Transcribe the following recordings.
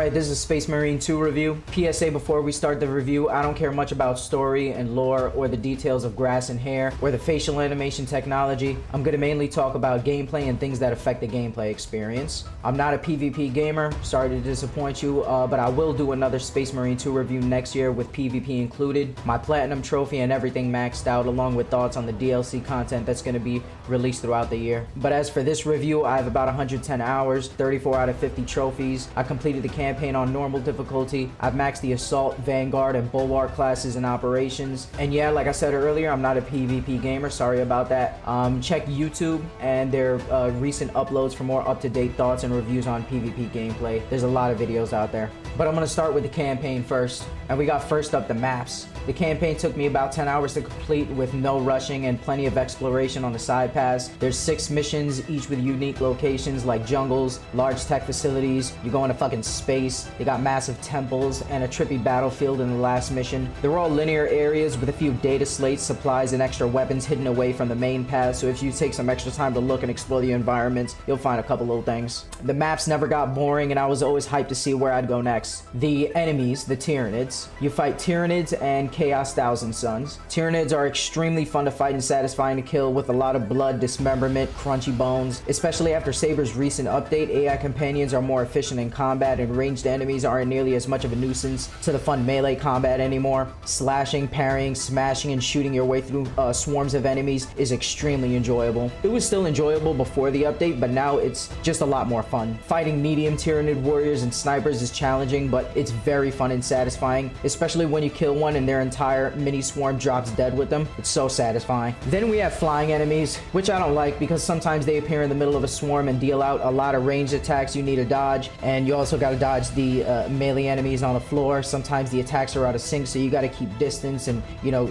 Alright, this is Space Marine 2 review. PSA before we start the review, I don't care much about story and lore or the details of grass and hair or the facial animation technology. I'm going to mainly talk about gameplay and things that affect the gameplay experience. I'm not a PvP gamer, sorry to disappoint you, but I will do another Space Marine 2 review next year with PvP included, my platinum trophy and everything maxed out, along with thoughts on the DLC content that's going to be released throughout the year. But as for this review, I have about 110 hours, 34 out of 50 trophies. I completed the campaign on normal difficulty. I've maxed the Assault, Vanguard, and Bulwark classes in operations. And yeah, like I said earlier, I'm not a PvP gamer, sorry about that. Check YouTube and their recent uploads for more up-to-date thoughts and reviews on PvP gameplay. There's a lot of videos out there. But I'm going to start with the campaign first. And we got first up the maps. The campaign took me about 10 hours to complete with no rushing and plenty of exploration on the side paths. There's 6 missions, each with unique locations like jungles, large tech facilities, you go into fucking space, they got massive temples, and a trippy battlefield in the last mission. They're all linear areas with a few data slates, supplies, and extra weapons hidden away from the main path, so if you take some extra time to look and explore the environments, you'll find a couple little things. The maps never got boring, and I was always hyped to see where I'd go next. The enemies, the Tyranids. You fight Tyranids and Chaos Thousand Suns. Tyranids are extremely fun to fight and satisfying to kill with a lot of blood, dismemberment, crunchy bones. Especially after Saber's recent update, AI companions are more efficient in combat and ranged enemies aren't nearly as much of a nuisance to the fun melee combat anymore. Slashing, parrying, smashing, and shooting your way through swarms of enemies is extremely enjoyable. It was still enjoyable before the update, but now it's just a lot more fun. Fighting medium Tyranid warriors and snipers is challenging, but it's very fun and satisfying, especially when you kill one and their entire mini swarm drops dead with them. It's so satisfying. Then we have flying enemies, which I don't like because sometimes they appear in the middle of a swarm and deal out a lot of ranged attacks you need to dodge, and you also got to dodge the melee enemies on the floor. Sometimes the attacks are out of sync, so you got to keep distance and, you know,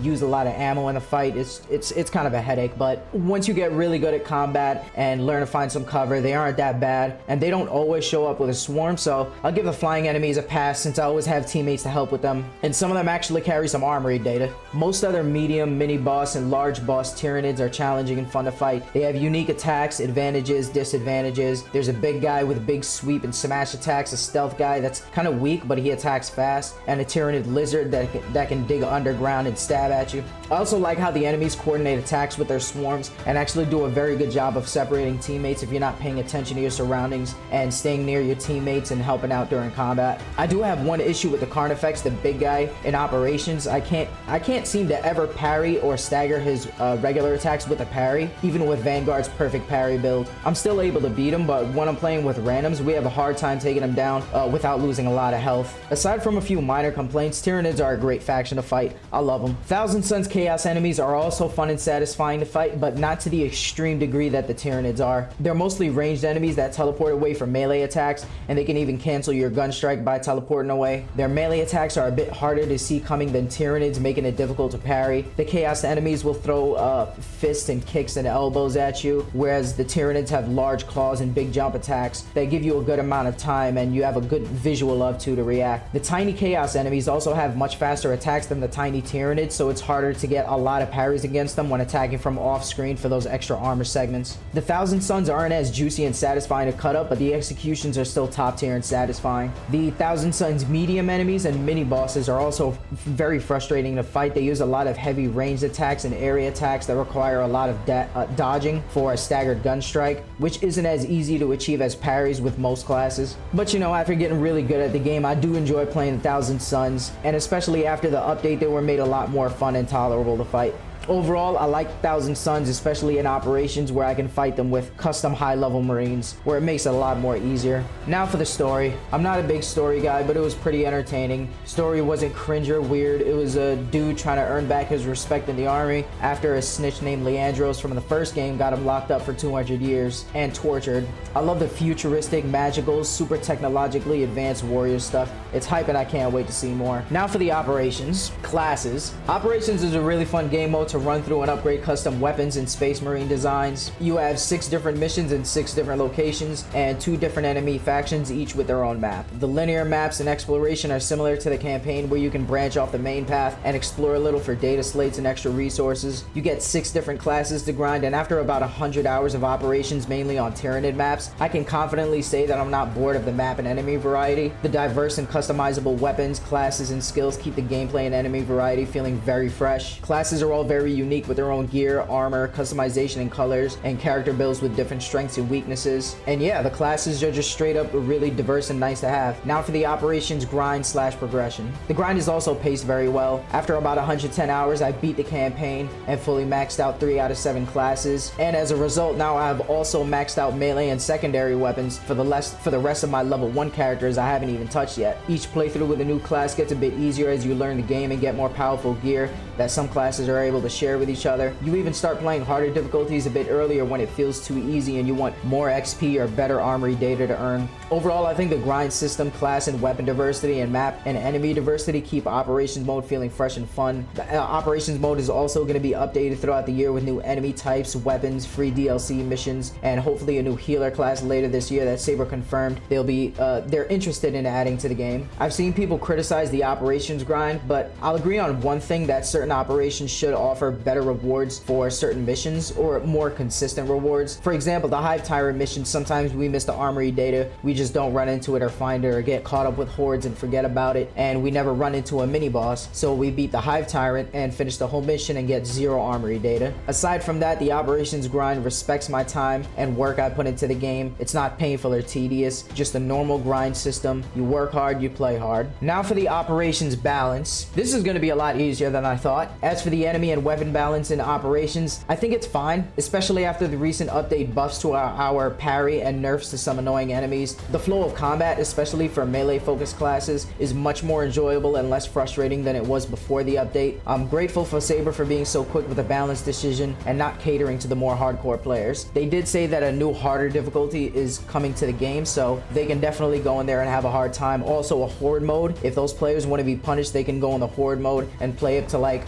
use a lot of ammo in the fight. It's kind of a headache, but once you get really good at combat and learn to find some cover, they aren't that bad, and they don't always show up with a swarm, so I'll give the flying enemies a pass since I always have teammates to help with them, and some of them actually carry some armory data. Most other medium, mini boss, and large boss Tyranids are challenging and fun to fight. They have unique attacks, advantages, disadvantages. There's a big guy with a big sweep and smash attacks, a stealth guy that's kind of weak but he attacks fast, and a Tyranid lizard that can dig underground and stab at you. I also like how the enemies coordinate attacks with their swarms and actually do a very good job of separating teammates if you're not paying attention to your surroundings and staying near your teammates and helping out during combat. I do have one issue with the Carnifex, the big guy in operations. I can't seem to ever parry or stagger his regular attacks with a parry, even with Vanguard's perfect parry build. I'm still able to beat him, but when I'm playing with randoms, we have a hard time taking him down without losing a lot of health. Aside from a few minor complaints, Tyranids are a great faction to fight. I love them. Thousand Suns Chaos enemies are also fun and satisfying to fight, but not to the extreme degree that the Tyranids are. They're mostly ranged enemies that teleport away from melee attacks, and they can even cancel your gun strike by teleporting away. Their melee attacks are a bit harder to see coming than Tyranids, making it difficult to parry. The Chaos enemies will throw fists and kicks and elbows at you, whereas the Tyranids have large claws and big jump attacks that give you a good amount of time and you have a good visual of to react. The tiny Chaos enemies also have much faster attacks than the tiny Tyranids, so it's harder to get a lot of parries against them when attacking from off screen for those extra armor segments. The Thousand Suns aren't as juicy and satisfying to cut up, but the executions are still top tier and satisfying. The Thousand Suns medium enemies and mini bosses are also very frustrating to fight. They use a lot of heavy ranged attacks and area attacks that require a lot of dodging for a staggered gun strike, which isn't as easy to achieve as parries with most classes. But you know, after getting really good at the game, I do enjoy playing the Thousand Suns, and especially after the update, they were made a lot more fun and tolerable to fight. Overall, I like Thousand Suns, especially in operations where I can fight them with custom high-level Marines, where it makes it a lot more easier. Now for the story. I'm not a big story guy, but it was pretty entertaining. Story wasn't cringe or weird. It was a dude trying to earn back his respect in the army after a snitch named Leandros from the first game got him locked up for 200 years and tortured. I love the futuristic, magical, super technologically advanced warrior stuff. It's hype and I can't wait to see more. Now for the operations. Classes. Operations is a really fun game mode to to run through and upgrade custom weapons and space marine designs. You have 6 different missions in 6 different locations and 2 different enemy factions, each with their own map. The linear maps and exploration are similar to the campaign, where you can branch off the main path and explore a little for data slates and extra resources. You get 6 different classes to grind, and after about 100 hours of operations mainly on Tyranid maps, I can confidently say that I'm not bored of the map and enemy variety. The diverse and customizable weapons, classes, and skills keep the gameplay and enemy variety feeling very fresh. Classes are all very unique with their own gear, armor, customization and colors, and character builds with different strengths and weaknesses. And yeah, the classes are just straight up really diverse and nice to have. Now for the operations grind / progression. The grind is also paced very well. After about 110 hours, I beat the campaign and fully maxed out 3 out of 7 classes. And as a result, now I have also maxed out melee and secondary weapons for the rest of my level 1 characters I haven't even touched yet. Each playthrough with a new class gets a bit easier as you learn the game and get more powerful gear that some classes are able to share with each other. You even start playing harder difficulties a bit earlier when it feels too easy and you want more XP or better armory data to earn. Overall, I think the grind system, class and weapon diversity, and map and enemy diversity keep operations mode feeling fresh and fun. The operations mode is also going to be updated throughout the year with new enemy types, weapons, free DLC missions, and hopefully a new healer class later this year that Saber confirmed they're interested in adding to the game. I've seen people criticize the operations grind, but I'll agree on one thing, that certain operations should offer better rewards for certain missions, or more consistent rewards. For example, the Hive Tyrant mission, sometimes we miss the armory data, we just don't run into it or find it, or get caught up with hordes and forget about it, and we never run into a mini boss, so we beat the Hive Tyrant and finish the whole mission and get 0 armory data. Aside from that, the operations grind respects my time and work I put into the game. It's not painful or tedious, just a normal grind system. You work hard, you play hard. Now for the operations balance. This is going to be a lot easier than I thought. As for the enemy and weapon balance in operations, I think it's fine, especially after the recent update buffs to our parry and nerfs to some annoying enemies. The flow of combat, especially for melee focused classes, is much more enjoyable and less frustrating than it was before the update. I'm grateful for Saber for being so quick with a balanced decision and not catering to the more hardcore players. They did say that a new harder difficulty is coming to the game, so they can definitely go in there and have a hard time. Also a horde mode, if those players want to be punished, they can go in the horde mode and play up to like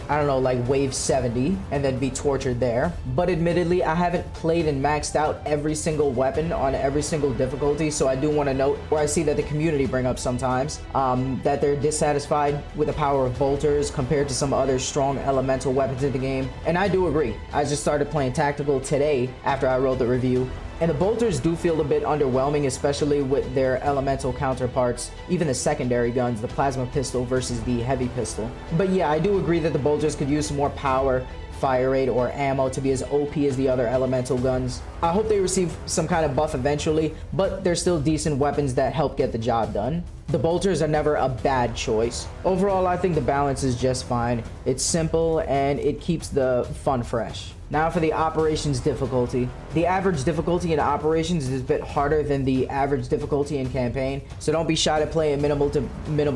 wave 70 and then be tortured there. But admittedly, I haven't played and maxed out every single weapon on every single difficulty, so I do want to note, where I see that the community bring up sometimes, that they're dissatisfied with the power of bolters compared to some other strong elemental weapons in the game, and I do agree. I just started playing tactical today after I wrote the review, and the bolters do feel a bit underwhelming, especially with their elemental counterparts, even the secondary guns, the plasma pistol versus the heavy pistol. But yeah, I do agree that the bolters could use some more power, fire rate, or ammo to be as OP as the other elemental guns. I hope they receive some kind of buff eventually, but they're still decent weapons that help get the job done. The bolters are never a bad choice. Overall, I think the balance is just fine. It's simple and it keeps the fun fresh. Now for the operations difficulty. The average difficulty in operations is a bit harder than the average difficulty in campaign, so don't be shy to play in minimal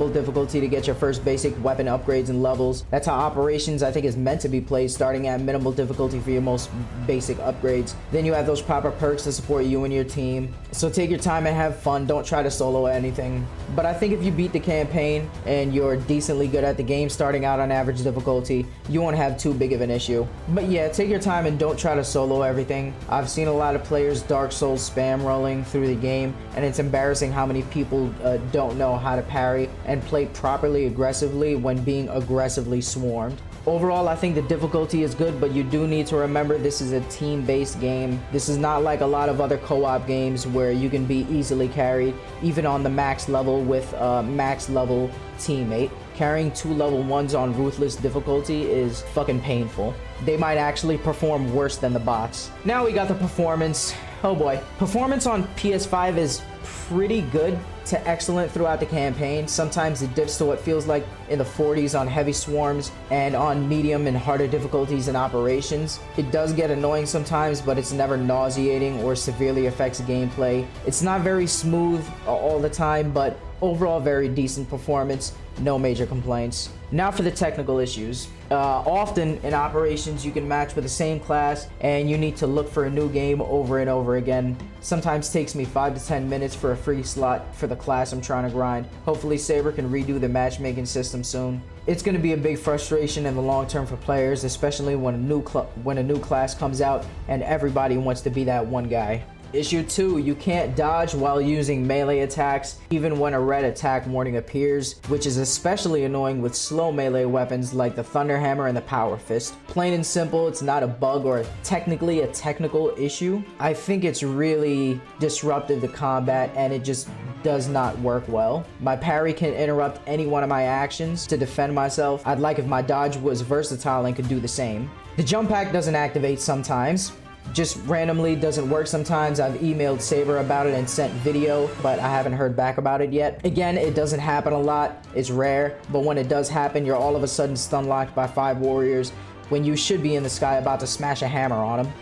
difficulty to get your first basic weapon upgrades and levels. That's how operations, I think, is meant to be played, starting at minimal difficulty for your most basic upgrades. Then you have those proper perks to support you and your team. So take your time and have fun. Don't try to solo anything. But I think if you beat the campaign and you're decently good at the game starting out on average difficulty, you won't have too big of an issue. But yeah, take your time and don't try to solo everything. I've seen a lot of players Dark Souls spam rolling through the game, and it's embarrassing how many people don't know how to parry and play properly aggressively when being aggressively swarmed. Overall, I think the difficulty is good, but you do need to remember this is a team-based game. This is not like a lot of other co-op games where you can be easily carried, even on the max level with a max level teammate. Carrying 2 level 1s on ruthless difficulty is fucking painful. They might actually perform worse than the bots. Now we got the performance. Oh boy. Performance on PS5 is pretty good to excellent throughout the campaign. Sometimes it dips to what feels like in the 40s on heavy swarms and on medium and harder difficulties in operations. It does get annoying sometimes, but it's never nauseating or severely affects gameplay. It's not very smooth all the time, but Overall, very decent performance, no major complaints. Now for the technical issues. Often in operations, you can match with the same class and you need to look for a new game over and over again. Sometimes takes me 5 to 10 minutes for a free slot for the class I'm trying to grind. Hopefully Saber can redo the matchmaking system soon. It's going to be a big frustration in the long term for players, especially when a new class comes out and everybody wants to be that one guy. Issue 2, you can't dodge while using melee attacks, even when a red attack warning appears, which is especially annoying with slow melee weapons like the Thunder Hammer and the Power Fist. Plain and simple, it's not a bug or technically a technical issue. I think it's really disruptive to combat and it just does not work well. My parry can interrupt any one of my actions to defend myself. I'd like if my dodge was versatile and could do the same. The jump pack doesn't activate sometimes. Just randomly doesn't work sometimes. I've emailed Saber about it and sent video, but I haven't heard back about it yet. Again, it doesn't happen a lot. It's rare, but when it does happen, you're all of a sudden stun locked by 5 warriors when you should be in the sky about to smash a hammer on them.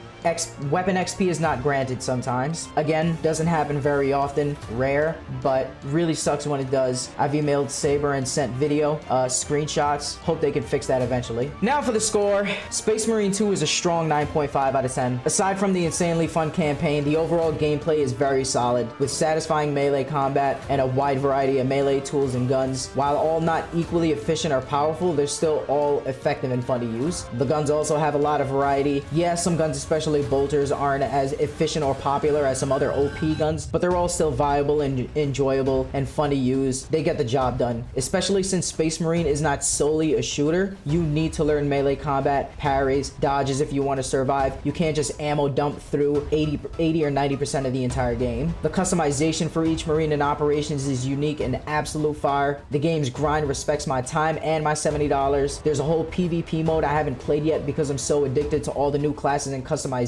Weapon XP is not granted sometimes. Again, doesn't happen very often, rare, but really sucks when it does. I've emailed Saber and sent video, screenshots. Hope they can fix that eventually. Now for the score. Space Marine 2 is a strong 9.5 out of 10. Aside from the insanely fun campaign, the overall gameplay is very solid, with satisfying melee combat and a wide variety of melee tools and guns. While all not equally efficient or powerful, they're still all effective and fun to use. The guns also have a lot of variety. Yeah, some guns, especially bolters, aren't as efficient or popular as some other OP guns, but they're all still viable and enjoyable and fun to use. They get the job done. Especially since Space Marine is not solely a shooter, you need to learn melee combat, parries, dodges if you want to survive. You can't just ammo dump through 80 or 90% of the entire game. The customization for each Marine in operations is unique and absolute fire. The game's grind respects my time and my $70. There's a whole PvP mode I haven't played yet because I'm so addicted to all the new classes and customization,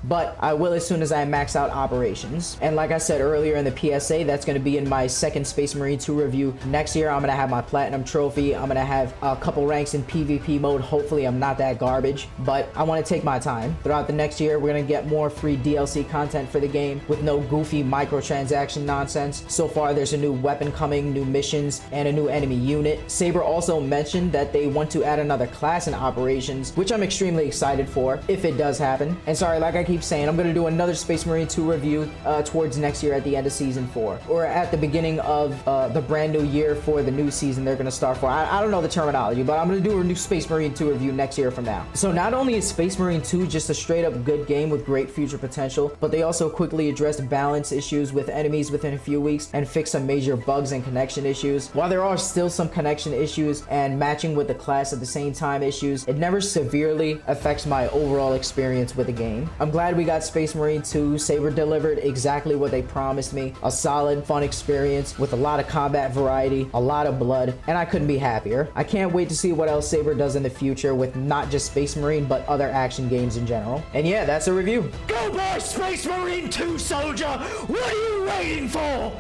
but I will as soon as I max out operations. And like I said earlier in the PSA, that's going to be in my second Space Marine 2 review. Next year, I'm going to have my Platinum Trophy. I'm going to have a couple ranks in PvP mode. Hopefully, I'm not that garbage, but I want to take my time. Throughout the next year, we're going to get more free DLC content for the game with no goofy microtransaction nonsense. So far, there's a new weapon coming, new missions, and a new enemy unit. Saber also mentioned that they want to add another class in operations, which I'm extremely excited for if it does happen. And sorry, like I keep saying, I'm going to do another Space Marine 2 review towards next year at the end of Season 4. Or at the beginning of the brand new year for the new season they're going to start for. I don't know the terminology, but I'm going to do a new Space Marine 2 review next year from now. So not only is Space Marine 2 just a straight up good game with great future potential, but they also quickly addressed balance issues with enemies within a few weeks and fixed some major bugs and connection issues. While there are still some connection issues and matching with the class at the same time issues, it never severely affects my overall experience with the game. I'm glad we got Space Marine 2. Saber delivered exactly what they promised me. A solid, fun experience with a lot of combat variety, a lot of blood, and I couldn't be happier. I can't wait to see what else Saber does in the future with not just Space Marine, but other action games in general. And yeah, that's a review. Go buy Space Marine 2, soldier! What are you waiting for?